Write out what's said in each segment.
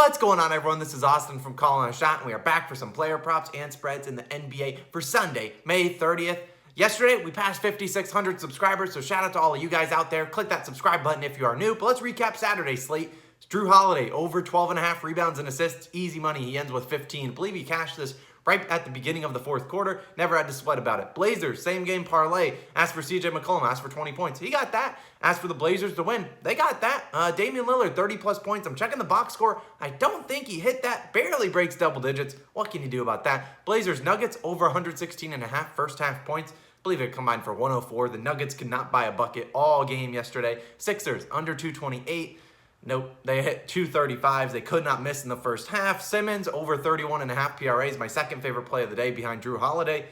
What's going on, everyone? This is Austin from Calling a Shot, and we are back for some player props and spreads in the NBA for Sunday, May 30th. Yesterday, we passed 5,600 subscribers, so shout out to all of you guys out there. Click that subscribe button if you are new. But let's recap Saturday's slate. Drew Holiday, over 12.5 rebounds and assists. Easy money. He ends with 15. I believe he cashed this right at the beginning of the fourth quarter. Never had to sweat about it. Blazers, same game parlay. Asked for CJ McCollum. Asked for 20 points. He got that. Asked for the Blazers to win. They got that. Damian Lillard, 30-plus points. I'm checking the box score. I don't think he hit that. Barely breaks double digits. What can you do about that? Blazers, Nuggets, over 116.5 first half points. I believe it combined for 104. The Nuggets could not buy a bucket all game yesterday. Sixers, under 228. Nope, they hit 235s. They could not miss in the first half. Simmons, over 31.5 PRAs, my second favorite play of the day behind Drew Holiday.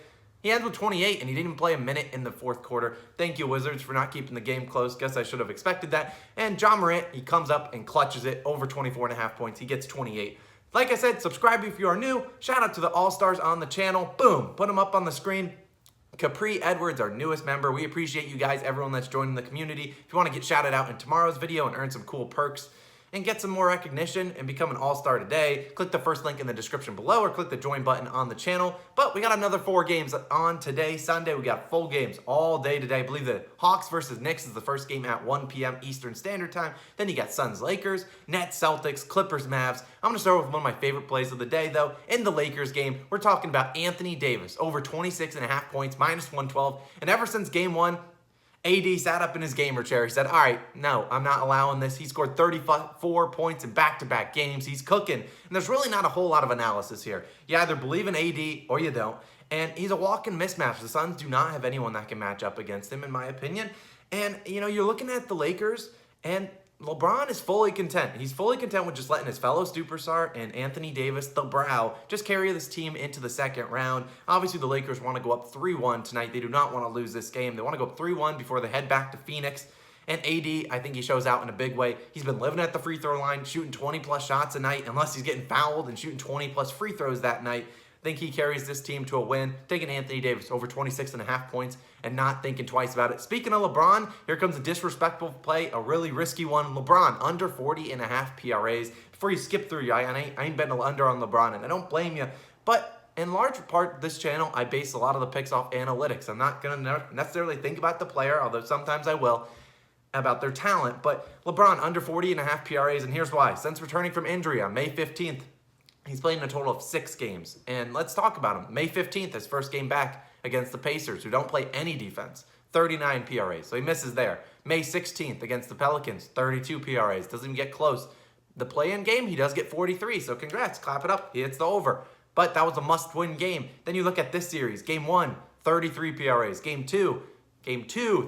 He ends with 28, and he didn't even play a minute in the fourth quarter. Thank you, Wizards, for not keeping the game close. Guess I should have expected that. And John Morant, he comes up and clutches it, over 24.5 points. He gets 28. Like I said, subscribe if you are new. Shout out to the All-Stars on the channel. Boom, put them up on the screen. Capri Edwards, our newest member. We appreciate you guys, everyone that's joining the community. If you want to get shouted out in tomorrow's video and earn some cool perks and get some more recognition and become an all-star today, click the first link in the description below or click the join button on the channel. But we got another 4 games on today, Sunday. We got full games all day today. I believe the Hawks versus Knicks is the first game at 1 p.m. Eastern Standard Time. Then you got Suns, Lakers, Nets, Celtics, Clippers, Mavs. I'm going to start with one of my favorite plays of the day, though. In the Lakers game, we're talking about Anthony Davis, over 26.5 points, minus 112. And ever since game 1, AD sat up in his gamer chair. He said, all right, no, I'm not allowing this. He scored 34 points in back-to-back games. He's cooking. And there's really not a whole lot of analysis here. You either believe in AD or you don't. And he's a walking mismatch. The Suns do not have anyone that can match up against him, in my opinion. And, you know, you're looking at the Lakers, and LeBron is fully content. He's fully content with just letting his fellow superstar and Anthony Davis, the Brow, just carry this team into the second round. Obviously, the Lakers want to go up 3-1 tonight. They do not want to lose this game. They want to go up 3-1 before they head back to Phoenix. And AD, I think he shows out in a big way. He's been living at the free throw line, shooting 20-plus shots a night, unless he's getting fouled and shooting 20-plus free throws that night. I think he carries this team to a win, taking Anthony Davis over 26.5 points and not thinking twice about it. Speaking of LeBron, here comes a disrespectful play, a really risky one. LeBron, under 40.5 PRAs. Before you skip through, I ain't betting under on LeBron, and I don't blame you. But in large part, this channel, I base a lot of the picks off analytics. I'm not going to necessarily think about the player, although sometimes I will, about their talent. But LeBron, under 40.5 PRAs, and here's why. Since returning from injury on May 15th, he's played in a total of 6 games. And let's talk about him. May 15th, his first game back against the Pacers, who don't play any defense. 39 PRAs, so he misses there. May 16th against the Pelicans, 32 PRAs. Doesn't even get close. The play-in game, he does get 43, so congrats. Clap it up. He hits the over. But that was a must-win game. Then you look at this series. Game 1, 33 PRAs. Game 2,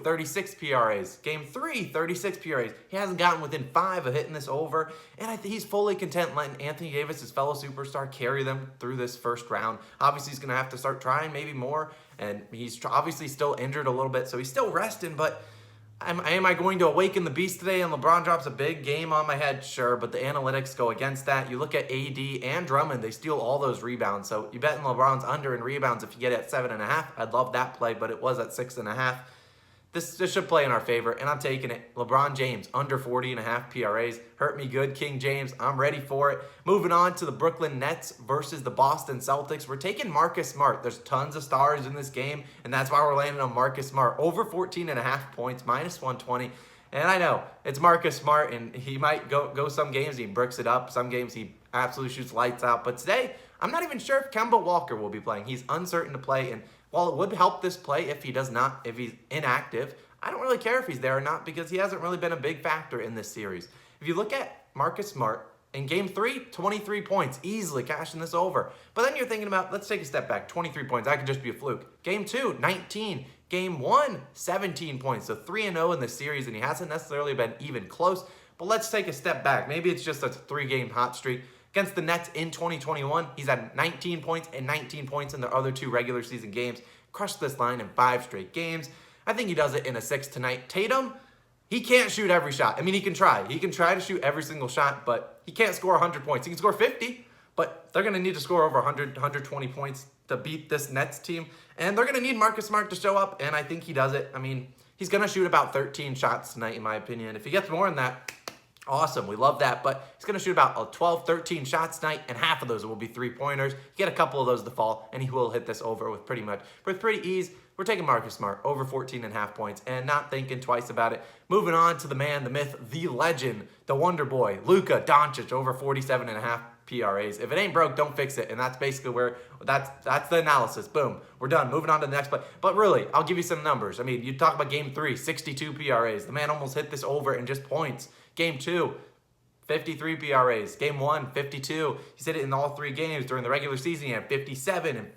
36 PRAs. Game 3, 36 PRAs. He hasn't gotten within 5 of hitting this over. And I think he's fully content letting Anthony Davis, his fellow superstar, carry them through this first round. Obviously, he's going to have to start trying maybe more. And he's obviously still injured a little bit, so he's still resting. But am I going to awaken the beast today and LeBron drops a big game on my head? Sure, but the analytics go against that. You look at AD and Drummond, they steal all those rebounds. So you bet in LeBron's under in rebounds if you get it at 7.5. I'd love that play, but it was at 6.5. This should play in our favor, and I'm taking it. LeBron James, under 40.5 PRAs. Hurt me good, King James. I'm ready for it. Moving on to the Brooklyn Nets versus the Boston Celtics. We're taking Marcus Smart. There's tons of stars in this game, and that's why we're landing on Marcus Smart. Over 14.5 points, minus 120. And I know, it's Marcus Smart, and he might go some games, he bricks it up. Some games he absolutely shoots lights out. But today, I'm not even sure if Kemba Walker will be playing. He's uncertain to play, and while it would help this play if he's inactive, I don't really care if he's there or not because he hasn't really been a big factor in this series. If you look at Marcus Smart, in Game 3, 23 points, easily cashing this over. But then you're thinking about, let's take a step back, 23 points, that could just be a fluke. Game 2, 19. Game 1, 17 points. So 3-0 in this series, and he hasn't necessarily been even close. But let's take a step back. Maybe it's just a 3-game hot streak. Against the Nets in 2021, he's had 19 points and 19 points in their other 2 regular season games. Crushed this line in 5 straight games. I think he does it in a 6 tonight. Tatum, he can't shoot every shot. I mean, he can try. He can try to shoot every single shot, but he can't score 100 points. He can score 50, but they're going to need to score over 100, 120 points to beat this Nets team. And they're going to need Marcus Smart to show up, and I think he does it. I mean, he's going to shoot about 13 shots tonight, in my opinion. If he gets more than that, Awesome. We love that. But he's going to shoot about 12, 13 shots tonight, and half of those will be three-pointers. Get a couple of those to fall, and he will hit this over with pretty ease. We're taking Marcus Smart over 14.5 points and not thinking twice about it. Moving on to the man, the myth, the legend, the wonder boy, Luka Doncic over 47.5 PRAs. If it ain't broke, don't fix it. And that's basically where that's the analysis. Boom. We're done. Moving on to the next play. But really, I'll give you some numbers. I mean, you talk about game 3, 62 PRAs. The man almost hit this over in just points. Game 2, 53 PRAs. Game 1, 52. He said it in all 3 games. During the regular season, he had 57 and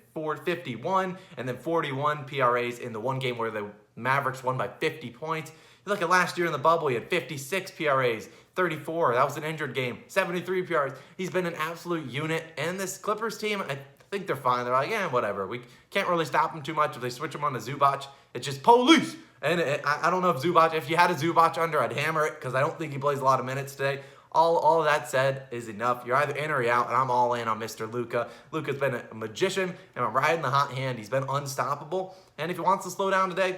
51, and then 41 PRAs in the one game where the Mavericks won by 50 points. You look at last year in the bubble, he had 56 PRAs, 34. That was an injured game. 73 PRAs. He's been an absolute unit. And this Clippers team, I think they're fine. They're like, yeah, whatever. We can't really stop them too much. If they switch them on to Zubac, it's just police. And I don't know if Zubac, if you had a Zubac under, I'd hammer it because I don't think he plays a lot of minutes today. All of that said is enough. You're either in or you're out, and I'm all in on Mr. Luka. Luka's been a magician, and I'm riding the hot hand. He's been unstoppable. And if he wants to slow down today,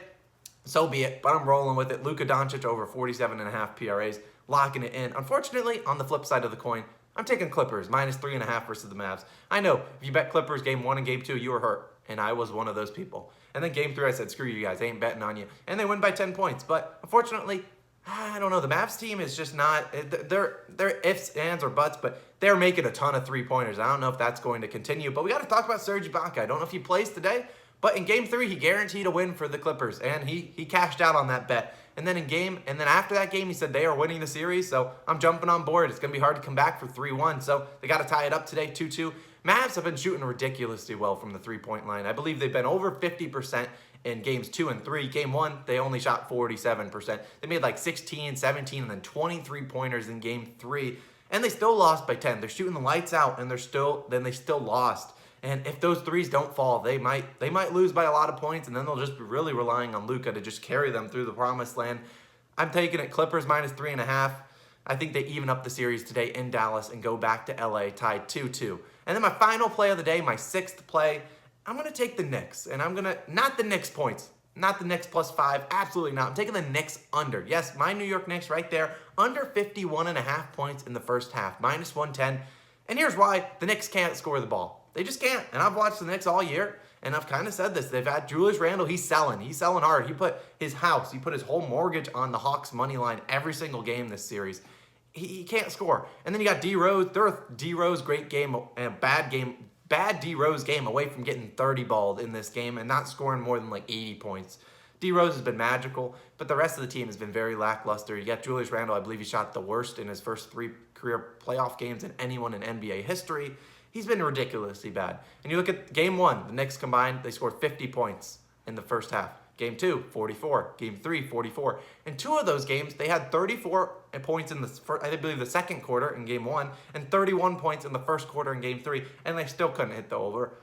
so be it. But I'm rolling with it. Luka Doncic over 47.5 PRAs, locking it in. Unfortunately, on the flip side of the coin, I'm taking Clippers, minus 3.5 versus the Mavs. I know, if you bet Clippers game 1 and game 2, you were hurt. And I was one of those people. And then game 3, I said, screw you guys, I ain't betting on you. And they win by 10 points. But unfortunately, I don't know. The Mavs team is just not, they're ifs, ands, or buts, but they're making a ton of three-pointers. I don't know if that's going to continue. But we got to talk about Serge Ibaka. I don't know if he plays today, but in game 3, he guaranteed a win for the Clippers. And he cashed out on that bet. And then after that game, he said they are winning the series. So I'm jumping on board. It's going to be hard to come back for 3-1. So they got to tie it up today, 2-2. Mavs have been shooting ridiculously well from the three-point line. I believe they've been over 50% in games 2 and 3. Game 1, they only shot 47%. They made like 16, 17, and then 23 pointers in game 3. And they still lost by 10. They're shooting the lights out, and they still lost. And if those threes don't fall, they might lose by a lot of points, and then they'll just be really relying on Luka to just carry them through the promised land. I'm taking it Clippers minus 3.5. I think they even up the series today in Dallas and go back to LA tied 2-2. And then my final play of the day, my 6th play, I'm going to take the Knicks. And I'm going to, not the Knicks points, not the Knicks +5, absolutely not. I'm taking the Knicks under. Yes, my New York Knicks right there, under 51.5 points in the first half, minus 110. And here's why: the Knicks can't score the ball. They just can't. And I've watched the Knicks all year, and I've kind of said this. They've had Julius Randle. He's selling hard. He put his house, he put his whole mortgage on the Hawks money line every single game this series. He can't score. And then you got D Rose. D Rose, great game, and bad D Rose game away from getting 30 balled in this game and not scoring more than like 80 points. D Rose has been magical, but the rest of the team has been very lackluster. You got Julius Randle. I believe he shot the worst in his first 3 career playoff games in anyone in NBA history. He's been ridiculously bad. And you look at game 1, the Knicks combined, they scored 50 points in the first half. Game 2, 44. Game 3, 44. In 2 of those games, they had 34 points in I believe the second quarter in game 1, and 31 points in the first quarter in game 3, and they still couldn't hit the over.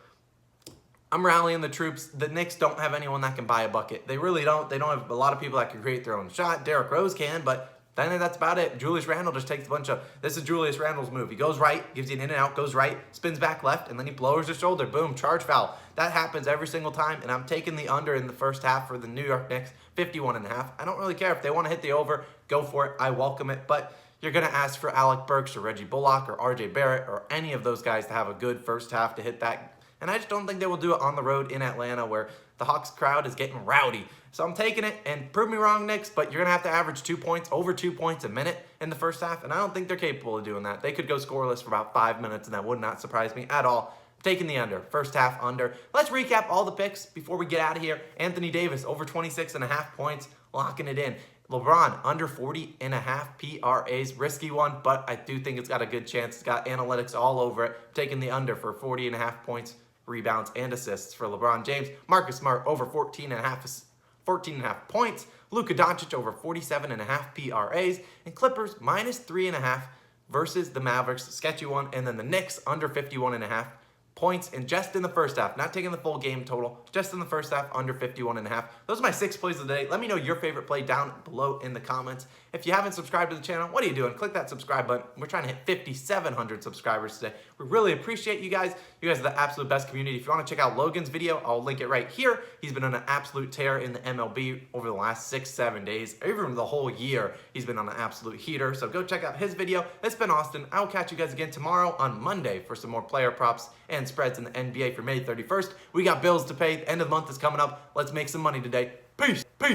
I'm rallying the troops. The Knicks don't have anyone that can buy a bucket. They really don't. They don't have a lot of people that can create their own shot. Derrick Rose can, but then that's about it. Julius Randle just takes a bunch of, this is Julius Randle's move. He goes right, gives you an in and out, goes right, spins back left, and then he lowers his shoulder. Boom, charge foul. That happens every single time, and I'm taking the under in the first half for the New York Knicks, 51.5. I don't really care. If they want to hit the over, go for it. I welcome it, but you're going to ask for Alec Burks or Reggie Bullock or RJ Barrett or any of those guys to have a good first half to hit that. And I just don't think they will do it on the road in Atlanta where the Hawks crowd is getting rowdy. So I'm taking it, and prove me wrong, Knicks, but you're going to have to average 2 points, over 2 points a minute in the first half, and I don't think they're capable of doing that. They could go scoreless for about 5 minutes, and that would not surprise me at all. I'm taking the under, first half under. Let's recap all the picks before we get out of here. Anthony Davis, over 26.5 points, locking it in. LeBron, under 40.5 PRAs, risky one, but I do think it's got a good chance. It's got analytics all over it. Taking the under for 40.5 points, rebounds, and assists for LeBron James. Marcus Smart, over 14.5 points. Luka Doncic, over 47.5 PRAs. And Clippers, minus 3.5 versus the Mavericks. Sketchy one. And then the Knicks, under 51.5. points and just in the first half, not taking the full game total, just in the first half, under 51.5. Those are my 6 plays of the day. Let me know your favorite play down below in the comments. If you haven't subscribed to the channel, what are you doing? Click that subscribe button. We're trying to hit 5,700 subscribers today. We really appreciate you guys. You guys are the absolute best community. If you want to check out Logan's video, I'll link it right here. He's been on an absolute tear in the MLB over the last 6-7 days, even the whole year. He's been on an absolute heater. So go check out his video. It's been Austin. I will catch you guys again tomorrow on Monday for some more player props and spreads in the NBA for May 31st. We got bills to pay. The end of the month is coming up. Let's make some money today. Peace. Peace.